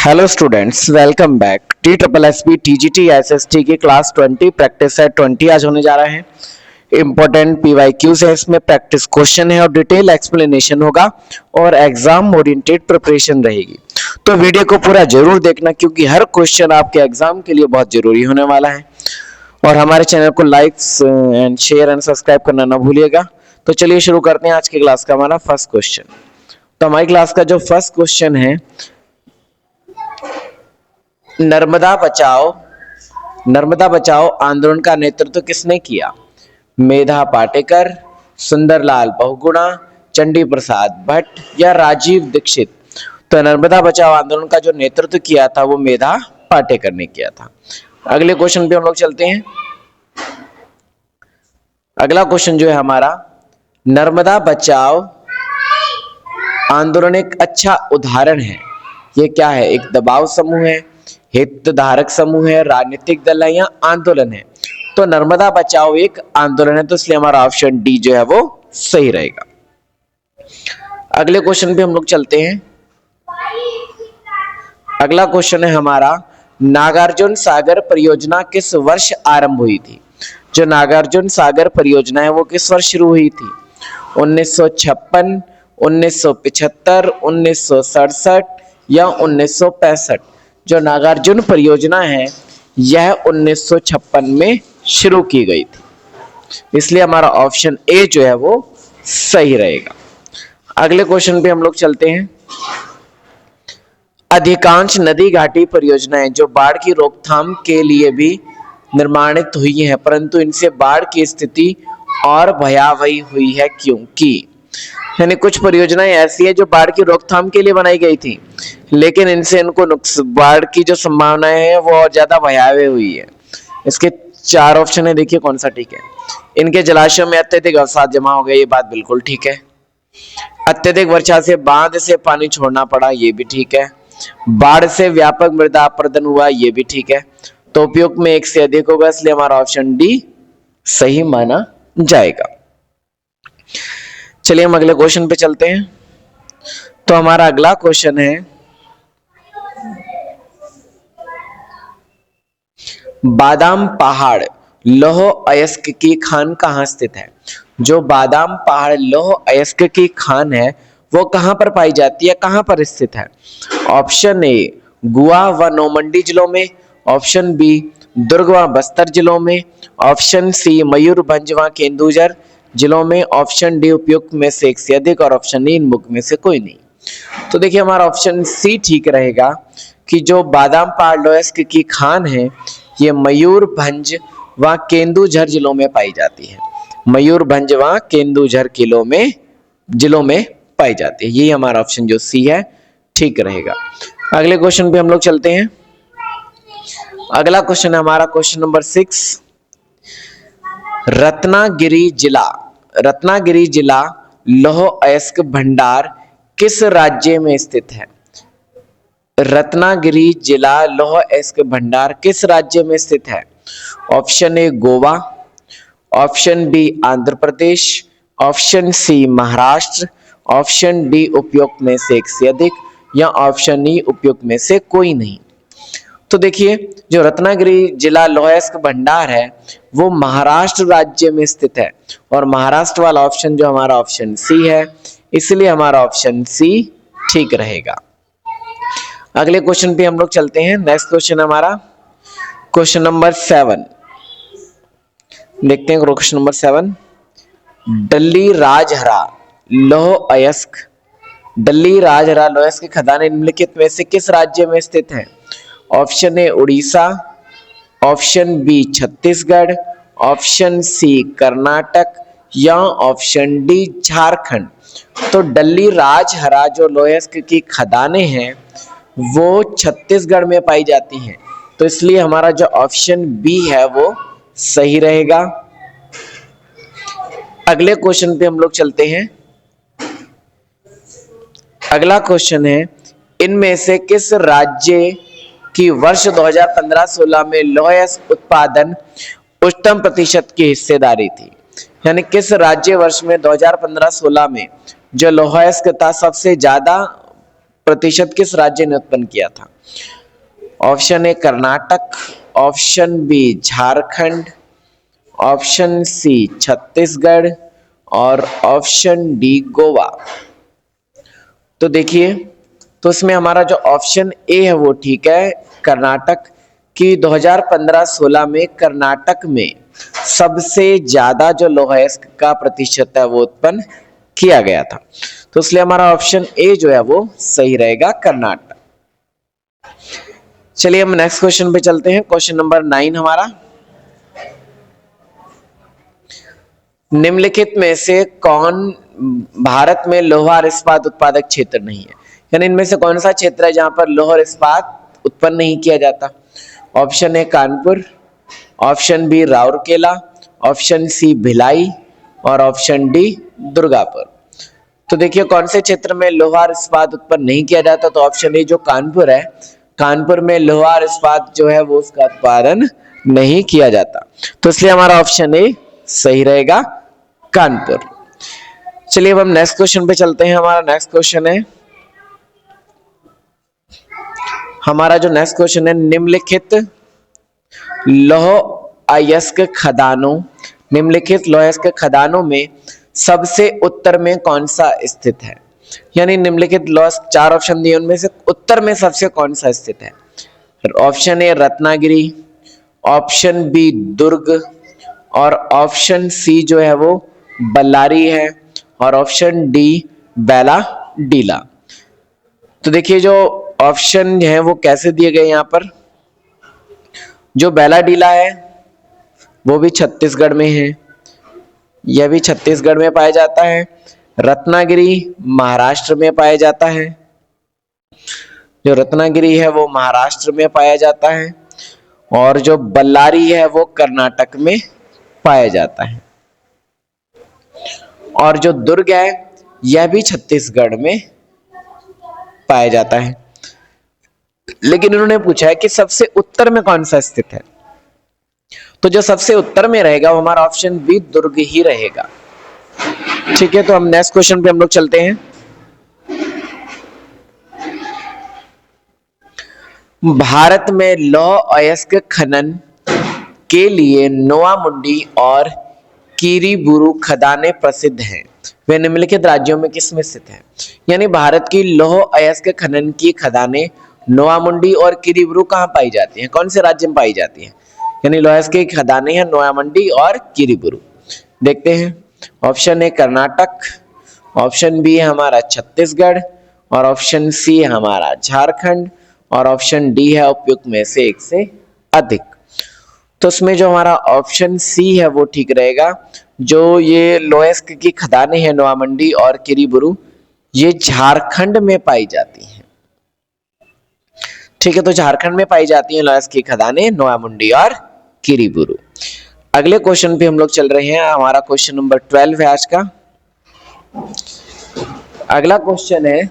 Hello students, welcome back. T triple S B T G T S S T की class 20 practice set 20 आज होने जा रहे हैं। इंपॉर्टेंट PYQs है, इसमें प्रैक्टिस क्वेश्चन है और डिटेल एक्सप्लेनेशन होगा और एग्जाम ओरिएंटेड प्रिपरेशन रहेगी। तो वीडियो को पूरा जरूर देखना क्योंकि हर क्वेश्चन आपके एग्जाम के लिए बहुत जरूरी होने वाला है। और हमारे चैनल को like and share and subscribe करना ना भूलिएगा। तो चलिए शुरू करते हैं आज की क्लास का हमारा फर्स्ट क्वेश्चन। तो हमारी क्लास का जो फर्स्ट क्वेश्चन है, नर्मदा बचाओ आंदोलन का नेतृत्व किसने किया? मेधा पाटेकर, सुंदरलाल बहुगुणा, चंडी प्रसाद भट्ट या राजीव दीक्षित। तो नर्मदा बचाओ आंदोलन का जो नेतृत्व किया था वो मेधा पाटेकर ने किया था। अगले क्वेश्चन पे हम लोग चलते हैं। अगला क्वेश्चन जो है हमारा, नर्मदा बचाओ आंदोलन एक अच्छा उदाहरण है। ये क्या है? एक दबाव समूह है, हितधारक समूह है, राजनीतिक दल है या आंदोलन है? तो नर्मदा बचाओ एक आंदोलन है, तो इसलिए हमारा ऑप्शन डी जो है वो सही रहेगा। अगले क्वेश्चन पे हम लोग चलते हैं। अगला क्वेश्चन है हमारा, नागार्जुन सागर परियोजना किस वर्ष आरंभ हुई थी? जो नागार्जुन सागर परियोजना है वो किस वर्ष शुरू हुई थी? 1956, 1975, 1967 या 1965? जो नागार्जुन परियोजना है यह 1956 में शुरू की गई थी, इसलिए हमारा ऑप्शन ए जो है वो सही रहेगा। अगले क्वेश्चन पे हम लोग चलते हैं। अधिकांश नदी घाटी परियोजनाएं जो बाढ़ की रोकथाम के लिए भी निर्माणित हुई हैं, परंतु इनसे बाढ़ की स्थिति और भयावही हुई है क्योंकि, यानी कुछ परियोजनाएं ऐसी है जो बाढ़ की रोकथाम के लिए बनाई गई थी, लेकिन इनसे इनको बाढ़ की जो संभावनाएं है वो और ज्यादा भयावह हुई है। इसके चार ऑप्शन है, देखिए कौन सा ठीक है। इनके जलाशयों में अत्यधिक अवसाद जमा हो गया, ये बात बिल्कुल ठीक है। अत्यधिक वर्षा से बांध से पानी छोड़ना पड़ा, ये भी ठीक है। बाढ़ से व्यापक मृदा अपरदन हुआ, ये भी ठीक है। तो उपयुक्त में एक से अधिक होगा, इसलिए हमारा ऑप्शन डी सही माना जाएगा। चलिए हम अगले क्वेश्चन पे चलते हैं। तो हमारा अगला क्वेश्चन है, बादाम पहाड़ लौह अयस्क की खान कहाँ स्थित है? जो बादाम पहाड़ लौह अयस्क की खान है वो कहां पर पाई जाती है, कहां पर स्थित है? ऑप्शन ए गोवा व नौमंडी जिलों में, ऑप्शन बी दुर्ग व बस्तर जिलों में, ऑप्शन सी मयूरभंज व केंदुझर जिलों में, ऑप्शन डी उपयुक्त में से एक से अधिक और ऑप्शन ई इनमुख में से कोई नहीं। तो देखिए हमारा ऑप्शन सी ठीक रहेगा कि जो बादाम पहाड़ लौह अयस्क की खान है ये मयूरभंज व केंदुझर जिलों में पाई जाती है। मयूरभंज व केंदुझर जिलों में पाई जाती है। यही हमारा ऑप्शन जो सी है ठीक रहेगा। अगले क्वेश्चन पे हम लोग चलते हैं। अगला क्वेश्चन है हमारा क्वेश्चन नंबर 6। रत्नागिरी जिला लौह अयस्क भंडार किस राज्य में स्थित है? रत्नागिरी जिला लौह अयस्क भंडार किस राज्य में स्थित है? Option A Goa, option B Andhra Pradesh, option C Maharashtra, option D उपयुक्त में से एक से अधिक या ऑप्शन ई उपयुक्त में से कोई नहीं। तो देखिए जो रत्नागिरी जिला लौह अयस्क भंडार है वो महाराष्ट्र राज्य में स्थित है और महाराष्ट्र वाला ऑप्शन जो हमारा ऑप्शन सी है, इसलिए हमारा ऑप्शन सी ठीक रहेगा। अगले क्वेश्चन पे हम लोग चलते हैं। नेक्स्ट क्वेश्चन हमारा क्वेश्चन नंबर 7। देखते हैं क्वेश्चन नंबर 7। डल्ली राजहरा लौह अयस्क की खदानें निम्नलिखित में से किस राज्य में स्थित हैं? Option A Odisha, option B Chhattisgarh, option C Karnataka या ऑप्शन डी झारखंड। तो डल्ली राजहरा जो लौह अयस्क की खदानें हैं वो छत्तीसगढ़ में पाई जाती हैं, तो इसलिए हमारा जो ऑप्शन बी है वो सही रहेगा। अगले क्वेश्चन पे हम लोग चलते हैं। अगला क्वेश्चन है, इनमें से किस राज्य की वर्ष 2015-16 में लौह अयस्क उत्पादन उच्चतम प्रतिशत की हिस्सेदारी थी? यानी किस राज्य वर्ष में 2015-16 में जो लौह अयस्क था सबसे ज्यादा प्रतिशत किस राज्य ने उत्पन्न किया था? Option A Karnataka, option B Jharkhand, option C Chhattisgarh और ऑप्शन डी गोवा। तो देखिए, तो इसमें हमारा जो ऑप्शन ए है वो ठीक है, कर्नाटक की 2015-16 में कर्नाटक में सबसे ज्यादा जो लौह अयस्क का प्रतिशत है वो उत्पन्न किया गया था। तो इसलिए हमारा ऑप्शन ए जो है वो सही रहेगा, कर्नाटक। चलिए हम नेक्स्ट क्वेश्चन पे चलते हैं। क्वेश्चन नंबर 9 हमारा, निम्नलिखित में से कौन भारत में लोहा और इस्पात उत्पादक क्षेत्र नहीं है? यानी इनमें से कौन सा क्षेत्र है जहां पर लोहा और इस्पात उत्पन्न नहीं किया जाता? Option A Kanpur, option B Rourkela, option C Bhilai और ऑप्शन डी दुर्गापुर। तो देखिए कौन से क्षेत्र में लोहा और इस्पात उत्पन्न नहीं किया जाता, तो ऑप्शन ए जो कानपुर है, कानपुर में लोहा और इस्पात जो है वो उसका उत्पादन नहीं किया जाता। तो इसलिए हमारा ऑप्शन ए सही रहेगा, कानपुर। चलिए अब हम नेक्स्ट क्वेश्चन पे चलते हैं। हमारा नेक्स्ट क्वेश्चन है, हमारा जो नेक्स्ट क्वेश्चन है, निम्नलिखित लौह अयस्क खदानों, निम्नलिखित लौह अयस्क खदानों में सबसे उत्तर में कौन सा स्थित है? यानी निम्नलिखित लौह, 4 ऑप्शन दिए, उनमें से उत्तर में सबसे कौन सा स्थित है? Option A Ratnagiri, option B Durg और ऑप्शन सी जो है वो बल्लारी है और ऑप्शन डी बैलाडीला। तो देखिए जो ऑप्शन है वो कैसे दिए गए यहाँ पर, जो बैलाडीला है वो भी छत्तीसगढ़ में है, यह भी छत्तीसगढ़ में पाया जाता है। रत्नागिरी महाराष्ट्र में पाया जाता है, जो रत्नागिरी है वो महाराष्ट्र में पाया जाता है और जो बल्लारी है वो कर्नाटक में पाया जाता है और जो दुर्ग है यह भी छत्तीसगढ़ में पाया जाता है। लेकिन इन्होंने पूछा है कि सबसे उत्तर में कौन सा स्थित है, तो जो सबसे उत्तर में रहेगा वो हमारा ऑप्शन बी दुर्ग ही रहेगा। ठीक है, तो हम नेक्स्ट क्वेश्चन पे हम लोग चलते हैं। भारत में लौह अयस्क खनन के लिए नोवामुंडी और किरीबुरु खदानें प्रसिद्ध हैं, वे निम्नलिखित राज्यों में किस में स्थित हैं? यानी भारत की लौह अयस्क खनन की खदानें नोवामुंडी और किरीबुरु कहाँ पाई जाती हैं, कौन से राज्य में पाई जाती हैं? यानी लौह अयस्क की खदानें हैं नोवामुंडी और किरीबुरु। देखते हैं, option A Karnataka, option B है हमारा छत्तीसगढ़ और ऑप्शन सी है हमारा झारखंड और ऑप्शन डी है उपयुक्त में से एक से अधिक। तो इसमें जो हमारा ऑप्शन सी है वो ठीक रहेगा, जो ये लौह अयस्क की खदानें हैं नोवामुंडी और किरीबुरु, ये झारखंड में पाई जाती हैं। ठीक है, तो झारखंड में पाई जाती हैं लौह अयस्क की खदानें नोवामुंडी और किरीबुरु। अगले क्वेश्चन पे हम लोग चल रहे हैं, हमारा क्वेश्चन नंबर 12 है आज का। अगला क्वेश्चन है,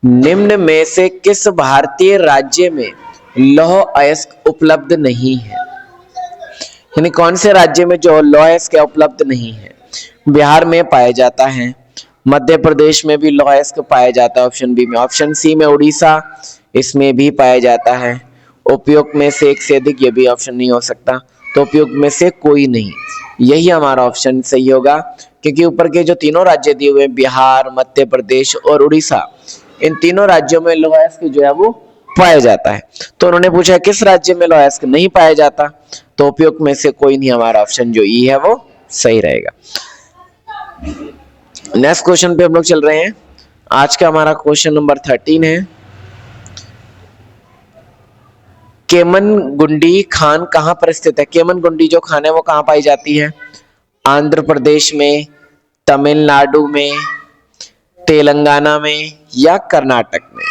निम्न में से किस भारतीय राज्य में लौह अयस्क उपलब्ध नहीं है? यानी कौन से राज्य में जो लौह अयस्क उपलब्ध नहीं है? बिहार में पाया जाता है, मध्य प्रदेश में भी लौह अयस्क पाया जाता है ऑप्शन बी में, ऑप्शन सी में उड़ीसा, इसमें भी पाया जाता है, उपयुक्त में से एक से अधिक, ये भी ऑप्शन नहीं हो सकता, तो उपयुक्त में से कोई नहीं, यही हमारा ऑप्शन सही होगा। क्योंकि ऊपर के जो तीनों राज्य दिए हुए हैं, बिहार, मध्य प्रदेश और उड़ीसा, इन तीनों राज्यों में लौह अयस्क जो है वो पाया जाता है। तो उन्होंने पूछा है किस राज्य में लौह अयस्क नहीं पाया जाता, तो उपयुक्त में से कोई नहीं, हमारा ऑप्शन जो ई है वो सही रहेगा। नेक्स्ट क्वेश्चन पे हम लोग चल रहे हैं। आज का हमारा क्वेश्चन नंबर 13 है, केमनगुंडी खान कहां पर स्थित है? केमनगुंडी जो खान है वो कहां पाई जाती है? आंध्र प्रदेश में, तमिलनाडु में, तेलंगाना में या कर्नाटक में?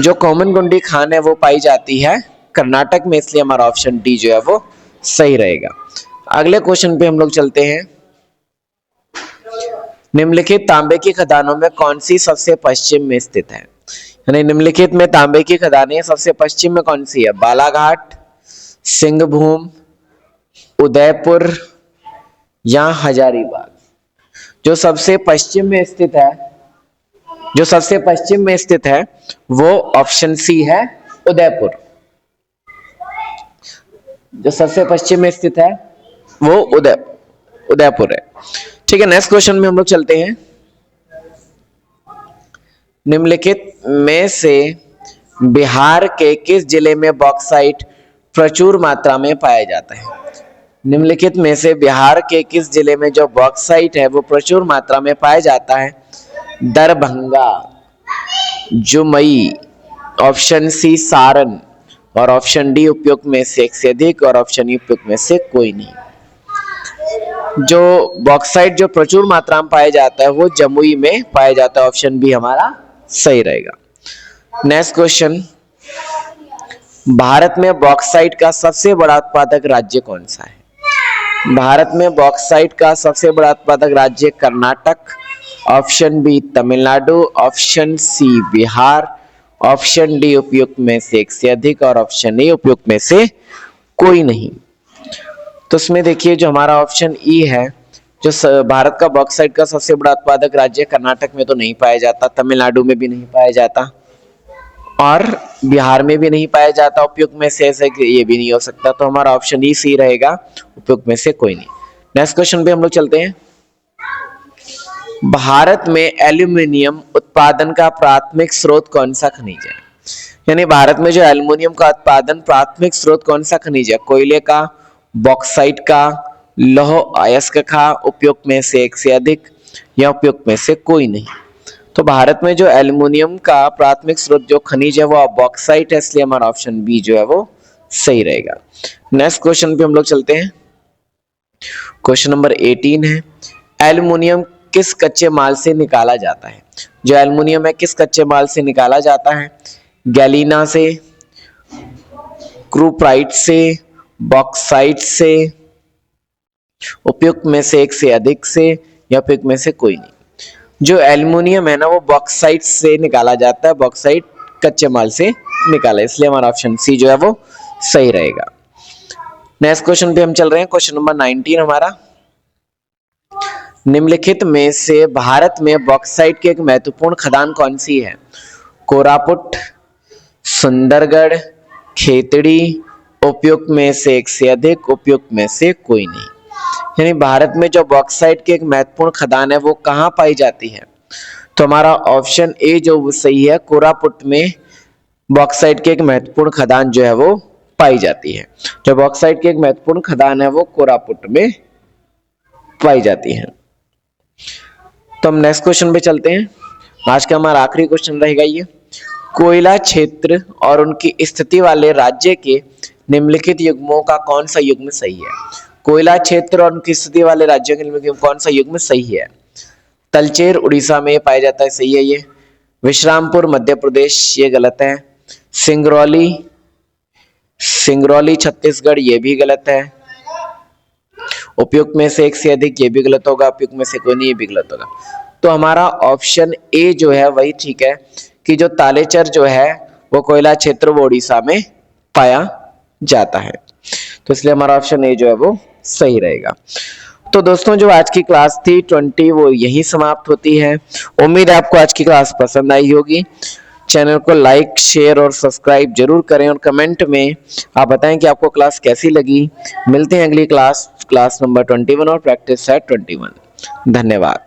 जो केमनगुंडी खान है वो पाई जाती है कर्नाटक में, इसलिए हमारा ऑप्शन डी जो है वो सही रहेगा। अगले क्वेश्चन पे हम लोग चलते हैं, निम्नलिखित तांबे की खदानों में कौन सी सबसे पश्चिम में स्थित है? यानी निम्नलिखित में तांबे की खदानें सबसे पश्चिम में कौन सी है? बालाघाट, सिंहभूम, उदयपुर या हजारीबाग? जो सबसे पश्चिम में स्थित है, जो सबसे पश्चिम में स्थित है वो ऑप्शन सी है उदयपुर। जो सबसे पश्चिम में स्थित है वो उदयपुर है। ठीक है, नेक्स्ट क्वेश्चन में हम लोग चलते हैं। निम्नलिखित में से बिहार के किस जिले में बॉक्साइट प्रचुर मात्रा में पाया जाता है? निम्नलिखित में से बिहार के किस जिले में जो बॉक्साइट है वो प्रचुर मात्रा में पाया जाता है? दरभंगा, जमुई, ऑप्शन सी सारण और ऑप्शन डी उपयुक्त में से एक से अधिक और ऑप्शन ई उपयुक्त में से कोई नहीं। जो बॉक्साइट जो प्रचुर मात्रा में पाया जाता है वो जमुई में पाया जाता है, ऑप्शन बी हमारा सही रहेगा। नेक्स्ट क्वेश्चन, भारत में बॉक्साइट का सबसे बड़ा उत्पादक राज्य कौन सा है? भारत में बॉक्साइट का सबसे बड़ा उत्पादक राज्य Karnataka, option B Tamil Nadu, option C Bihar, option D उपयुक्त में से एक से अधिक और ऑप्शन ए उपयुक्त में से कोई नहीं। तो इसमें देखिए जो हमारा ऑप्शन ई है, जो भारत का बॉक्साइट का सबसे बड़ा उत्पादक राज्य कर्नाटक में तो नहीं पाया जाता, तमिलनाडु में भी नहीं पाया जाता और बिहार में भी नहीं पाया जाता उपयुक्त में से, ऐसे ये भी नहीं हो सकता। तो हमारा ऑप्शन ई सी रहेगा, उपयुक्त में से कोई नहीं। नेक्स्ट क्वेश्चन पे हम लोग चलते हैं। भारत में एल्यूमिनियम उत्पादन का प्राथमिक स्रोत कौन सा खनिज है? यानी भारत में जो एल्यूमिनियम का उत्पादन प्राथमिक स्रोत कौन सा खनिज है? कोयले का, बॉक्साइट का, लौह अयस्क का, उपयुक्त में से एक से अधिक या उपयुक्त में से कोई नहीं। तो भारत में जो एल्यूमिनियम का प्राथमिक स्रोत जो खनिज है वो बॉक्साइट है, इसलिए हमारा ऑप्शन बी जो है वो सही रहेगा। नेक्स्ट क्वेश्चन पे हम लोग चलते हैं। क्वेश्चन नंबर 18 है, एल्यूमिनियम किस कच्चे माल से निकाला जाता है? जो एल्यूमिनियम है किस कच्चे माल से निकाला जाता है? गैलीना से, क्रूप्राइट से, बॉक्साइट से, उपयुक्त में से एक से अधिक से या उपयुक्त में से कोई नहीं। जो एल्यूमिनियम है ना वो बॉक्साइट से निकाला जाता है, बॉक्साइट कच्चे माल से निकाला, इसलिए हमारा ऑप्शन सी जो है वो सही रहेगा। नेक्स्ट क्वेश्चन पे हम चल रहे हैं। क्वेश्चन नंबर 19 हमारा, निम्नलिखित में से भारत में बॉक्साइट की एक महत्वपूर्ण खदान कौन सी है? कोरापुट, सुंदरगढ़, खेतड़ी, उपयुक्त में से एक से अधिक, उपयुक्त में से कोई नहीं। यानी भारत में जो बॉक्साइट की एक महत्वपूर्ण खदान है वो कहाँ पाई जाती है? तो हमारा ऑप्शन ए जो वो सही है, कोरापुट में बॉक्साइट की एक महत्वपूर्ण खदान जो है वो पाई जाती है। जो बॉक्साइट की एक महत्वपूर्ण खदान है वो कोरापुट में पाई जाती है। तो हम नेक्स्ट क्वेश्चन पे चलते हैं। आज का हमारा आखिरी क्वेश्चन रहेगा ये, कोयला क्षेत्र और उनकी स्थिति वाले राज्य के निम्नलिखित युग्मों का कौन सा युग्म सही है? कोयला क्षेत्र और उनकी स्थिति वाले राज्यों के निम्नलिखित कौन सा युग्म सही है? तलचेर उड़ीसा में पाया जाता है, सही है ये। विश्रामपुर मध्य प्रदेश, ये गलत है। सिंगरौली छत्तीसगढ़, ये भी गलत है। उपयुक्त में से एक से अधिक, ये भी गलत होगा। उपयुक्त में से कोई नहीं, ये भी गलत होगा। तो हमारा ऑप्शन ए जो है वही ठीक है कि जो तालेचर जो है वो कोयला क्षेत्र वो उड़ीसा में पाया जाता है। तो इसलिए हमारा ऑप्शन ए जो है वो सही रहेगा। तो दोस्तों जो आज की क्लास थी 20 वो यही समाप्त होती है। उम्मीद है आपको आज की क्लास पसंद आई होगी। चैनल को लाइक, शेयर और सब्सक्राइब जरूर करें और कमेंट में आप बताएं कि आपको क्लास कैसी लगी। मिलते हैं अगली क्लास नंबर 21 और प्रैक्टिस सेट 21। धन्यवाद।